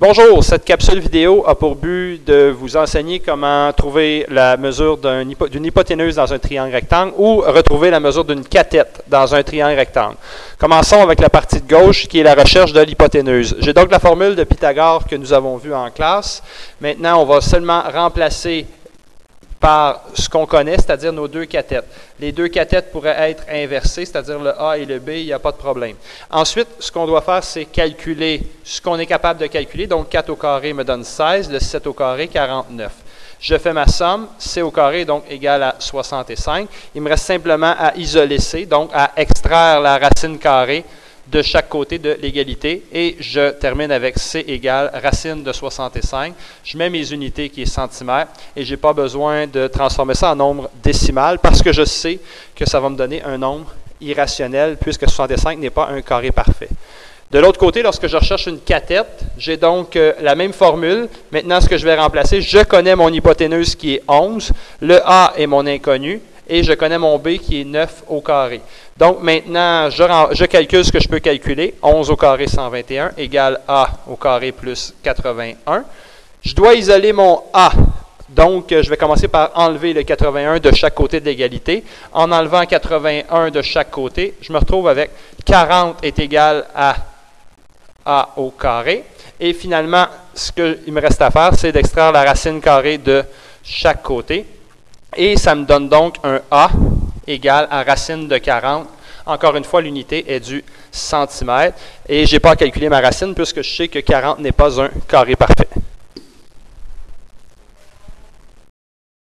Bonjour, cette capsule vidéo a pour but de vous enseigner comment trouver la mesure d'une hypoténuse dans un triangle rectangle ou retrouver la mesure d'une cathète dans un triangle rectangle. Commençons avec la partie de gauche qui est la recherche de l'hypoténuse. J'ai donc la formule de Pythagore que nous avons vue en classe. Maintenant, on va seulement remplacer par ce qu'on connaît, c'est-à-dire nos deux cathètes. Les deux cathètes pourraient être inversées, c'est-à-dire le A et le B, il n'y a pas de problème. Ensuite, ce qu'on doit faire, c'est calculer ce qu'on est capable de calculer. Donc, 4 au carré me donne 16, le 7 au carré, 49. Je fais ma somme, C au carré, donc égal à 65. Il me reste simplement à isoler C, donc à extraire la racine carrée de chaque côté de l'égalité, et je termine avec C égale racine de 65. Je mets mes unités qui est centimètres, et je n'ai pas besoin de transformer ça en nombre décimal, parce que je sais que ça va me donner un nombre irrationnel, puisque 65 n'est pas un carré parfait. De l'autre côté, lorsque je recherche une cathète, j'ai donc la même formule. Maintenant, ce que je vais remplacer, je connais mon hypoténuse qui est 11, le A est mon inconnu, et je connais mon B qui est 9 au carré. Donc maintenant, je calcule ce que je peux calculer. 11 au carré, 121, égale A au carré plus 81. Je dois isoler mon A. Donc, je vais commencer par enlever le 81 de chaque côté de l'égalité. En enlevant 81 de chaque côté, je me retrouve avec 40 est égal à A au carré. Et finalement, ce qu'il me reste à faire, c'est d'extraire la racine carrée de chaque côté. Et ça me donne donc un A égale à racine de 40. Encore une fois, l'unité est du centimètre. Et je n'ai pas à calculer ma racine puisque je sais que 40 n'est pas un carré parfait.